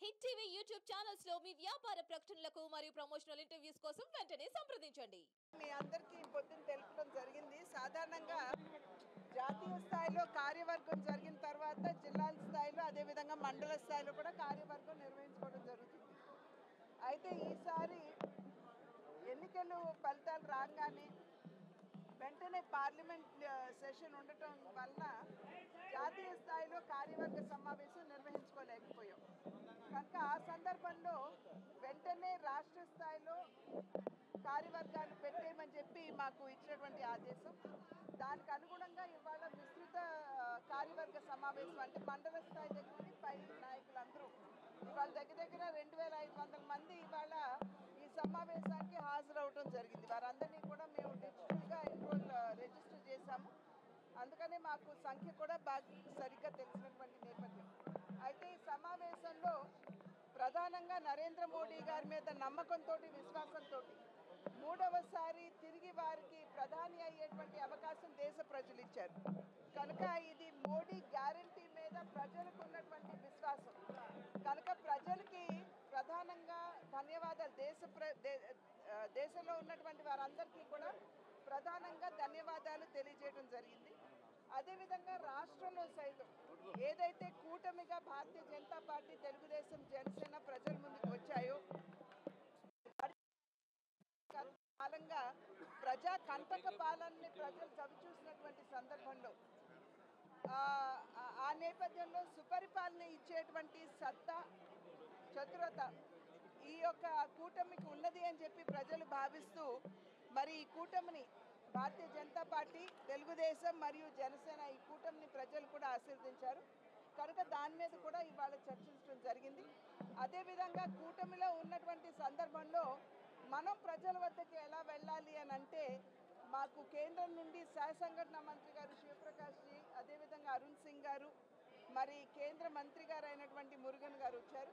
Hit TV YouTube channels లో మీ వ్యాపార ప్రకటనలకు మరియు ప్రమోషనల్ ఇంటర్వ్యూస్ కోసం వెంటనే సంప్రదించండి. మీ అందరికీ పొద్దున తెలుపడం జరిగింది. సాధారణంగా జాతీయ స్థాయిలో కార్యవర్గం జరిగిన తర్వాత జిల్లాల స్థాయిలో అదేవిధంగా మండల స్థాయిలో కూడా కార్యవర్గం నిర్వహించుకోవడం జరుగుతుంది. అయితే ఈసారి ఎన్నికలు ఫలితాలు రాగానే వెంటనే పార్లమెంట్ సెషన్ ఉండటం వలన జాతీయ స్థాయిలో కార్యవర్గ సమావేశం నిర్వహించుకోలేకపోయాం. కనుక ఆ సందర్భంలో వెంటనే రాష్ట్ర స్థాయిలో కార్యవర్గాలు పెట్టేయమని చెప్పి మాకు ఇచ్చినటువంటి ఆదేశం. దానికి అనుగుణంగా ఇవాళ విస్తృత కార్యవర్గ సమావేశం అంటే మండల స్థాయి దగ్గర పై నాయకులందరూ ఇవాళ దగ్గర 2500 మంది ఇవాళ ఈ సమావేశానికి హాజరవడం జరిగింది. వారందరినీ కూడా మేము డిజిటల్గా రిజిస్టర్ చేశాము. అందుకనే మాకు సంఖ్య కూడా బాగా సరిగ్గా తెలిసినటువంటి నేపథ్యం. అయితే ఈ సమావేశంలో ప్రధానంగా నరేంద్ర మోడీ గారి మీద నమ్మకంతో విశ్వాసంతో మూడవసారి తిరిగి వారికి ప్రధాని అయ్యేటువంటి అవకాశం దేశ ప్రజలు ఇచ్చారు. కనుక ఇది మోడీ గ్యారంటీ మీద ప్రజలకు ఉన్నటువంటి విశ్వాసం. కనుక ప్రజలకి ప్రధానంగా ధన్యవాదాలు. దేశంలో ఉన్నటువంటి వారందరికీ కూడా ప్రధానంగా ధన్యవాదాలు తెలియజేయడం జరిగింది. అదేవిధంగా రాష్ట్రంలో సైతం ఏదైతే కూటమిగా భారతీయ జనతా పార్టీ, తెలుగుదేశం, జనసేన ప్రజల ముందుకు వచ్చాయో కాలంగా ప్రజా కంటక పాలనని ప్రజలు చవిచూసినటువంటి సందర్భంలో ఆ నేపథ్యంలో సుపరిపాలన ఇచ్చేటువంటి సత్తా, చతురత ఈ యొక్క కూటమికి ఉన్నది అని చెప్పి ప్రజలు భావిస్తూ మరి ఈ కూటమిని భారతీయ జనతా పార్టీ, తెలుగుదేశం మరియు జనసేన ఈ కూటమిని ప్రజలు కూడా ఆశీర్వదించారు. కనుక దాని మీద కూడా ఇవాళ చర్చించడం జరిగింది. అదేవిధంగా కూటమిలో ఉన్నటువంటి సందర్భంలో మనం ప్రజల వద్దకు ఎలా వెళ్ళాలి అని అంటే మాకు కేంద్రం నుండి సహసంఘటన మంత్రి గారు శివప్రకాష్ జీ, అదేవిధంగా అరుణ్ సింగ్ గారు, మరి కేంద్ర మంత్రి గారు అయినటువంటి మురుగన్ గారు వచ్చారు.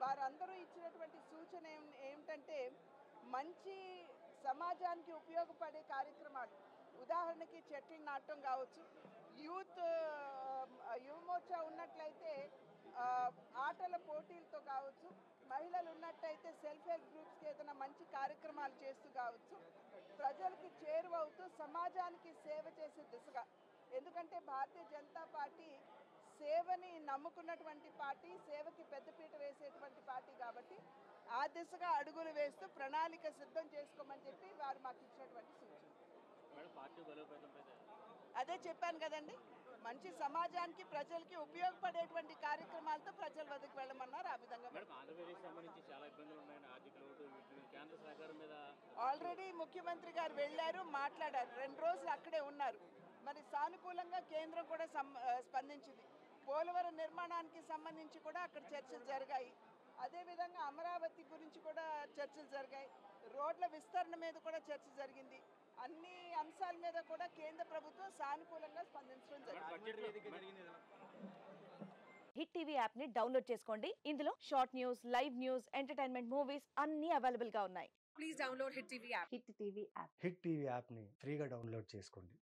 వారందరూ ఇచ్చినటువంటి సూచన ఏమిటంటే మంచి సమాజానికి ఉపయోగపడే కార్యక్రమాలు, ఉదాహరణకి చెట్లు నాటడం కావచ్చు, యువమోర్చా ఉన్నట్లయితే ఆటల పోటీలతో కావచ్చు, మహిళలు ఉన్నట్టయితే సెల్ఫ్ హెల్ప్ గ్రూప్స్కి ఏదైనా మంచి కార్యక్రమాలు చేస్తూ కావచ్చు, ప్రజలకి చేరువవుతూ సమాజానికి సేవ చేసే దిశగా. ఎందుకంటే భారతీయ జనతా పార్టీ సేవని నమ్ముకున్నటువంటి పార్టీ, సేవకి పెద్దపీట వేసేటువంటి పార్టీ కాబట్టి ఆ దిశగా అడుగులు వేస్తూ ప్రణాళిక సిద్ధం చేసుకోమని చెప్పి వారు మాకు ఇచ్చినటువంటి సూచన. అదే చెప్పాను కదండి, మంచి సమాజానికి ప్రజలకి ఉపయోగపడేటువంటి కార్యక్రమాలతో ప్రజల వద్దకు వెళ్ళమన్నారు. ఆ విధంగా ఆల్రెడీ ముఖ్యమంత్రి గారు వెళ్ళారు, మాట్లాడారు, 2 రోజులు అక్కడే ఉన్నారు. మరి సానుకూలంగా కేంద్రం కూడా స్పందించింది. పోలవరం నిర్మాణానికి సంబంధించి కూడా అక్కడ చర్చలు జరిగాయి. అదేవిధంగా అమరావతి గురించి కూడా చర్చలు జరిగాయి. రోడ్ల విస్తరణ మీద కూడా చర్చ జరిగింది. అన్ని అంశాల మీద కూడా కేంద్ర ప్రభుత్వం సానుకూలంగా స్పందించడం జరిగింది. హిట్ టీవీ యాప్ ని డౌన్లోడ్ చేసుకోండి. ఇందులో short news, live news, entertainment movies అన్ని అవైలబుల్ గా ఉన్నాయి. Please download hit TV app. Hit TV app. Hit TV app ని ఫ్రీగా డౌన్లోడ్ చేసుకోండి.